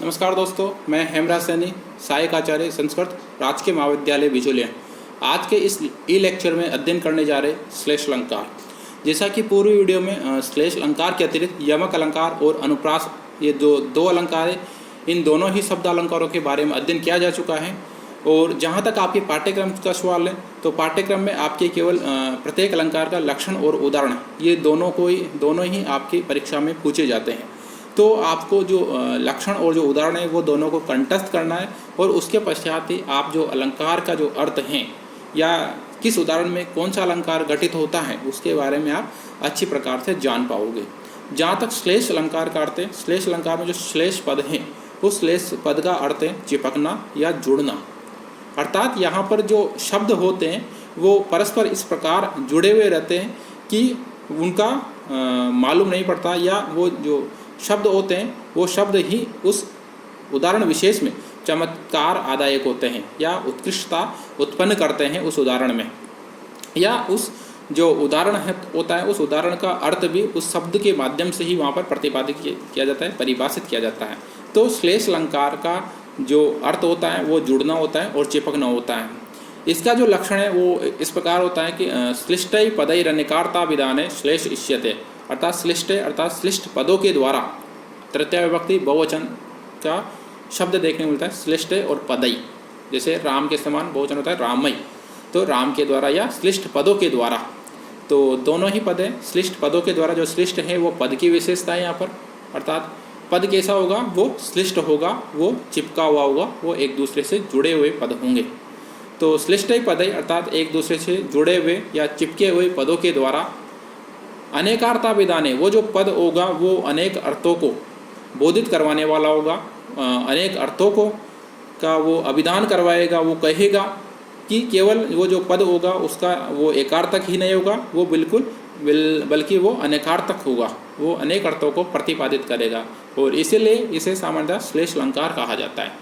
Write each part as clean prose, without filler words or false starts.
नमस्कार दोस्तों, मैं हेमराज सैनी, सहायक आचार्य संस्कृत राजकीय महाविद्यालय बिजोलिया। आज के इस ई लेक्चर में अध्ययन करने जा रहे श्लेष अलंकार। जैसा कि पूर्व वीडियो में श्लेष अलंकार के अतिरिक्त यमक अलंकार और अनुप्रास, ये दो अलंकार है, इन दोनों ही शब्द अलंकारों के बारे में अध्ययन किया जा चुका है। और जहाँ तक आपके पाठ्यक्रम का सवाल है तो पाठ्यक्रम में आपके केवल प्रत्येक अलंकार का लक्षण और उदाहरण, ये दोनों ही आपकी परीक्षा में पूछे जाते हैं। तो आपको जो लक्षण और जो उदाहरण है वो दोनों को कंठस्थ करना है और उसके पश्चात ही आप जो अलंकार का जो अर्थ हैं या किस उदाहरण में कौन सा अलंकार घटित होता है उसके बारे में आप अच्छी प्रकार से जान पाओगे। जहाँ तक श्लेष अलंकार का अर्थ है, श्लेष अलंकार में जो श्लेष पद हैं उस श्लेष पद का अर्थ है चिपकना या जुड़ना। अर्थात यहाँ पर जो शब्द होते हैं वो परस्पर इस प्रकार जुड़े हुए रहते हैं कि उनका मालूम नहीं पड़ता, या वो जो शब्द होते हैं वो शब्द ही उस उदाहरण विशेष में चमत्कार आदायक होते हैं या उत्कृष्टता उत्पन्न करते हैं उस उदाहरण में, या उस जो उदाहरण है होता है उस उदाहरण का अर्थ भी उस शब्द के माध्यम से ही वहाँ पर प्रतिपादित किया जाता है, परिभाषित किया जाता है। तो श्लेष अलंकार का जो अर्थ होता है वो जुड़ना होता है और चिपकना होता है। इसका जो लक्षण है वो इस प्रकार होता है कि श्लिष्टै पदैरनिकारता विधाने श्लेष इष्यते, अर्थात श्लिष्ट अर्थात श्लिष्ट पदों के द्वारा तृतीय विभक्ति बहुवचन का शब्द देखने को मिलता है। श्लिष्ट और पदई, जैसे राम के समान बहुवचन होता है रामई, तो राम के द्वारा या श्लिष्ट पदों के द्वारा, तो दोनों ही पद हैं। श्लिष्ट पदों के द्वारा जो श्लिष्ट है वो पद की विशेषता है यहाँ पर, अर्थात पद कैसा होगा, वो श्लिष्ट होगा, वो चिपका हुआ होगा, वो एक दूसरे से जुड़े हुए पद होंगे। तो श्लिष्ट पदई अर्थात एक दूसरे से जुड़े हुए या चिपके हुए पदों के द्वारा अनेकार्था विधाने, वो जो पद होगा वो अनेक अर्थों को बोधित करवाने वाला होगा, अनेक अर्थों को का वो अभिधान करवाएगा। वो कहेगा कि केवल वो जो पद होगा उसका वो एकार्थक ही नहीं होगा, वो बल्कि वो अनेकार्थक होगा, वो अनेक अर्थों को प्रतिपादित करेगा, और इसीलिए इसे सामान्यतः श्लेष अलंकार कहा जाता है।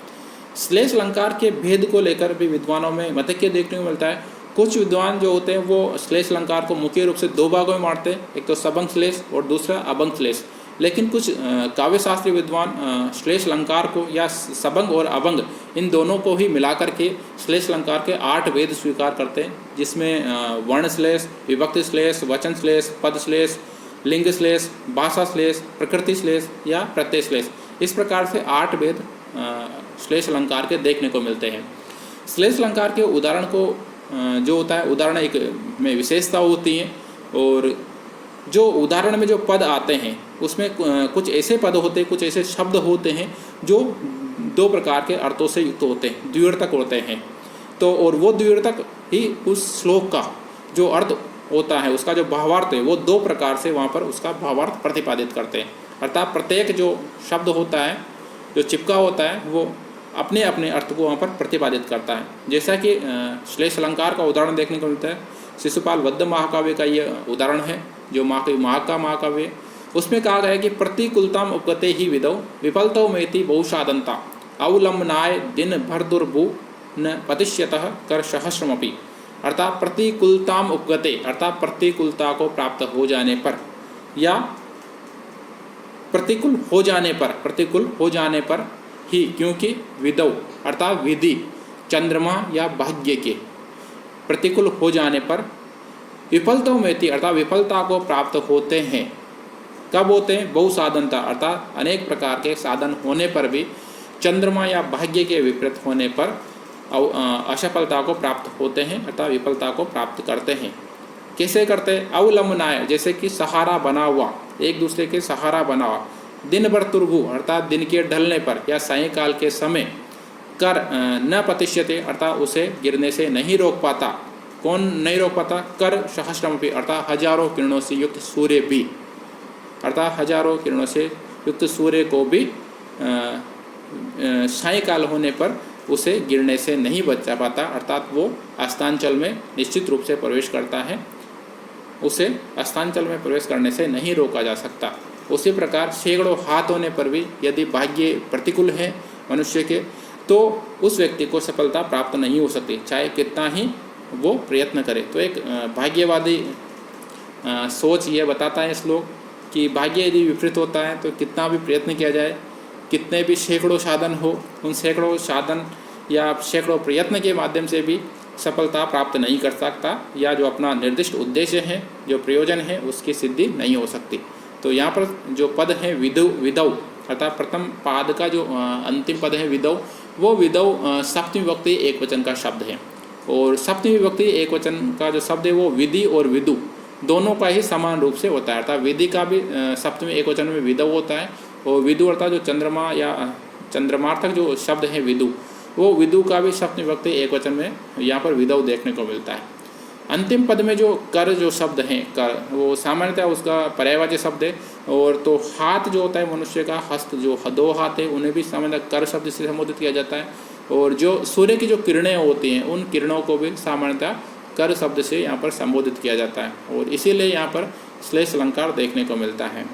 श्लेष अलंकार के भेद को लेकर भी विद्वानों में मतैक्य देखने को मिलता है। कुछ विद्वान जो होते हैं वो श्लेष अलंकार को मुख्य रूप से दो भागों में बांटते हैं, एक तो सबंग श्लेष और दूसरा अभंग श्लेष। लेकिन कुछ काव्यशास्त्री विद्वान श्लेष अलंकार को या सबंग और अभंग इन दोनों को ही मिलाकर के श्लेष अलंकार के 8 भेद स्वीकार करते हैं, जिसमें वर्ण श्लेष, विभक्ति श्लेष, वचन श्लेष, पद श्लेष, लिंग श्लेष, भाषा श्लेष, प्रकृति श्लेष या प्रत्यय श्लेष, इस प्रकार से 8 भेद श्लेष अलंकार के देखने को मिलते हैं। श्लेष अलंकार के उदाहरण को जो होता है, उदाहरण एक में विशेषता होती है, और जो उदाहरण में जो पद आते हैं उसमें कुछ ऐसे पद होते हैं, कुछ ऐसे शब्द होते हैं जो दो प्रकार के अर्थों से युक्त होते हैं, द्व्यर्थक होते हैं। तो और वो द्व्यर्थक ही उस श्लोक का जो अर्थ होता है, उसका जो भावार्थ है, वो दो प्रकार से वहाँ पर उसका भावार्थ प्रतिपादित करते हैं। अर्थात प्रत्येक जो शब्द होता है, जो चिपका होता है, वो अपने अपने अर्थ को वहाँ पर प्रतिपादित करता है। जैसा कि श्लेष अलंकार का उदाहरण देखने को मिलता है, शिशुपाल वद्य महाकाव्य का ये उदाहरण है, जो महाकाव्य, उसमें कहा गया है कि प्रतिकूलताम उपगते ही विदौ विफलतौ मेति बहुसाधनता अवलंबनाय दिन भर दुर्भु न पतिष्यतः कर सहस्रमपि। अर्थात प्रतिकूलताम उपगते अर्थात प्रतिकूलता को प्राप्त हो जाने पर या प्रतिकूल हो जाने पर ही, क्योंकि विदौ अर्थात विधि, चंद्रमा या भाग्य के प्रतिकूल हो जाने पर विफलता में अर्थात विफलता को प्राप्त होते हैं। कब होते हैं? बहुसाधनता अर्थात अनेक प्रकार के साधन होने पर भी चंद्रमा या भाग्य के विपरीत होने पर असफलता को प्राप्त होते हैं, अर्थात विफलता को प्राप्त करते हैं। कैसे करते हैं? अवलंबनाय, जैसे कि सहारा बना हुआ, एक दूसरे के सहारा बना हुआ, दिन भर तुर्भु अर्थात दिन के ढलने पर या सायंकाल के समय, कर न पतिष्यते अर्थात उसे गिरने से नहीं रोक पाता। कौन नहीं रोक पाता? कर सहस्रमपि अर्थात हजारों किरणों से युक्त सूर्य भी, अर्थात हजारों किरणों से युक्त सूर्य को भी सायंकाल होने पर उसे गिरने से नहीं बचा पाता, अर्थात वो अस्तांचल में निश्चित रूप से प्रवेश करता है, उसे अस्तांचल में प्रवेश करने से नहीं रोका जा सकता। उसी प्रकार सैकड़ों हाथ होने पर भी यदि भाग्य प्रतिकूल है मनुष्य के, तो उस व्यक्ति को सफलता प्राप्त नहीं हो सकती, चाहे कितना ही वो प्रयत्न करे। तो एक भाग्यवादी सोच ये बताता है श्लोक कि भाग्य यदि विपरीत होता है तो कितना भी प्रयत्न किया जाए कितने भी सैकड़ों साधन हो, उन सैकड़ों साधन या सैकड़ों प्रयत्न के माध्यम से भी सफलता प्राप्त नहीं कर सकता, या जो अपना निर्दिष्ट उद्देश्य है, जो प्रयोजन है, उसकी सिद्धि नहीं हो सकती। तो यहाँ पर जो पद है विदौ अर्थात प्रथम पाद का जो अंतिम पद है विदौ, वो विदौ सप्तमी विभक्ति एक वचन का शब्द है। और सप्तमी विभक्ति एक वचन का जो शब्द है वो विधि और विदु दोनों का ही समान रूप से होता है। अर्थात विधि का भी सप्तमी एक वचन में विदौ होता है, और विदु अर्थात जो चंद्रमा या चंद्रमार्थक जो शब्द है विदु, वो विदु का भी सप्तमी विभक्ति एक वचन में यहाँ पर विदौ देखने को मिलता है। अंतिम पद में जो कर जो शब्द है, कर वो सामान्यतः उसका पर्यायवाची शब्द है। और तो हाथ जो होता है मनुष्य का, हस्त जो दो हाथ है, उन्हें भी सामान्यतः कर शब्द से संबोधित किया जाता है। और जो सूर्य की जो किरणें होती हैं, उन किरणों को भी सामान्यतः कर शब्द से यहाँ पर संबोधित किया जाता है, और इसीलिए यहाँ पर श्लेष अलंकार देखने को मिलता है।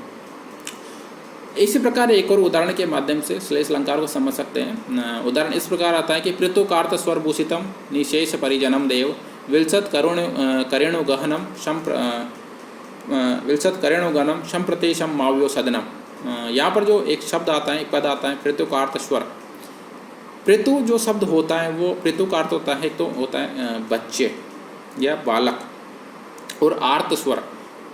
इसी प्रकार एक और उदाहरण के माध्यम से श्लेष अलंकार को समझ सकते हैं। उदाहरण इस प्रकार आता है कि पृथुकार्थ स्वरभूषितम निशेष परिजनम देव विलसत करेणु गहनम संप्रतेशम माव्यो सदनम। यहाँ पर जो एक शब्द आता है, पद आता है पृथुकार्थ स्वर। पृथु जो शब्द होता है वो पृथुकार्थ होता है, तो होता है बच्चे या बालक, और आर्त स्वर,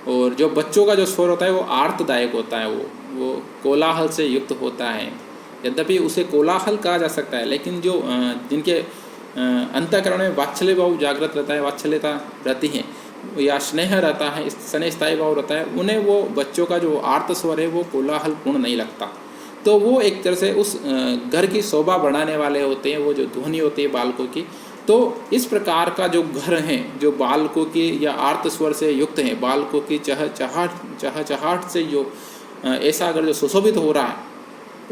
और जो बच्चों का जो स्वर होता है वो आर्तदायक होता है, वो कोलाहल से युक्त होता है। यद्यपि उसे कोलाहल कहा जा सकता है, लेकिन जो जिनके अंतःकरण में वात्सल्य भाव जागृत रहता है, वात्सल्यता रहती है या स्नेह रहता है, स्नेह स्थायी भाव रहता है, उन्हें वो बच्चों का जो आर्त स्वर है वो कोलाहल पूर्ण नहीं लगता। तो वो एक तरह से उस घर की शोभा बढ़ाने वाले होते हैं, वो जो ध्वनि होती है बालकों की। तो इस प्रकार का जो घर है, जो बालकों की या आर्त स्वर से युक्त है, बालकों की चहचहाहट से जो ऐसा अगर जो सुशोभित हो रहा है।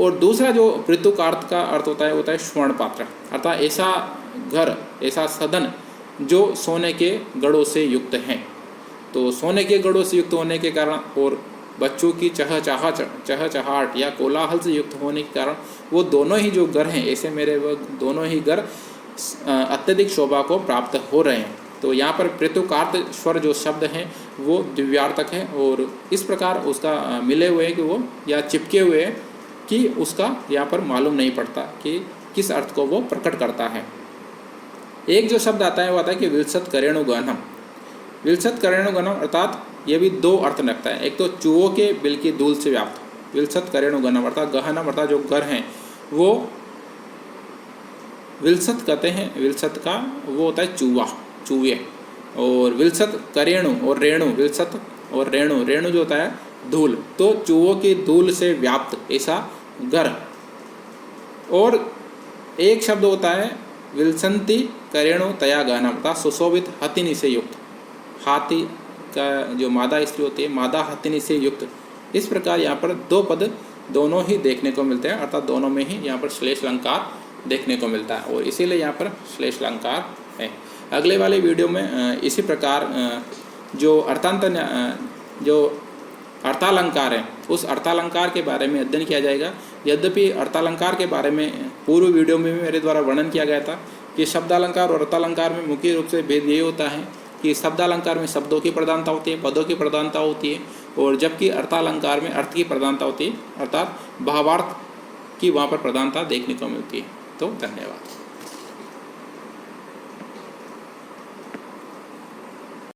और दूसरा जो पृथुकार्थ का अर्थ होता है स्वर्ण पात्र, अर्थात ऐसा घर, ऐसा सदन जो सोने के गढ़ों से युक्त हैं। तो सोने के गढ़ों से युक्त होने के कारण और बच्चों की चहचहाहट या कोलाहल से युक्त होने के कारण वो दोनों ही जो घर हैं, ऐसे मेरे वो दोनों ही घर अत्यधिक शोभा को प्राप्त हो रहे हैं। तो यहाँ पर पृथुकार्थ स्वर जो शब्द है वो दिव्यार्थक है, और इस प्रकार उसका मिले हुए है कि वो या चिपके हुए है कि उसका यहाँ पर मालूम नहीं पड़ता कि किस अर्थ को वो प्रकट करता है। एक जो शब्द आता है वो आता है कि विलसत करेणु गहनम। विलसत करेणु गहनम अर्थात ये भी दो अर्थ रखता है। एक तो चूहों के बिल की धूल से व्याप्त, विलसत करेणु गहनम अर्थात गहनम अर्थात जो घर हैं वो विलसत कहते हैं। विलसत का वो होता है चूहे, और विलसत करेणु और रेणु, विलसत और रेणु, रेणु जो होता है धूल, तो चूहों की धूल से व्याप्त ऐसा घर। और एक शब्द होता है विलसंती करेणु तया गहनम अर्थात सुशोभित हथिनी से युक्त, हाथी का जो मादा स्त्री होती है, मादा हथिनी से युक्त। इस प्रकार यहाँ पर दो पद दोनों ही देखने को मिलते हैं, अर्थात दोनों में ही यहाँ पर श्लेष अलंकार देखने को मिलता है, और इसीलिए यहाँ पर श्लेष अलंकार है। अगले वाले वीडियो में इसी प्रकार जो अर्थालंकार है, उस अर्थालंकार के बारे में अध्ययन किया जाएगा। यद्यपि अर्थालंकार के बारे में पूर्व वीडियो में भी मेरे द्वारा वर्णन किया गया था कि शब्दालंकार और अर्थालंकार में मुख्य रूप से भेद ये होता है कि शब्दालंकार में शब्दों की प्रधानता होती है, पदों की प्रधानता होती है, और जबकि अर्थालंकार में अर्थ की प्रधानता होती है, अर्थात भावार्थ की वहाँ पर प्रधानता देखने को मिलती है। तो धन्यवाद।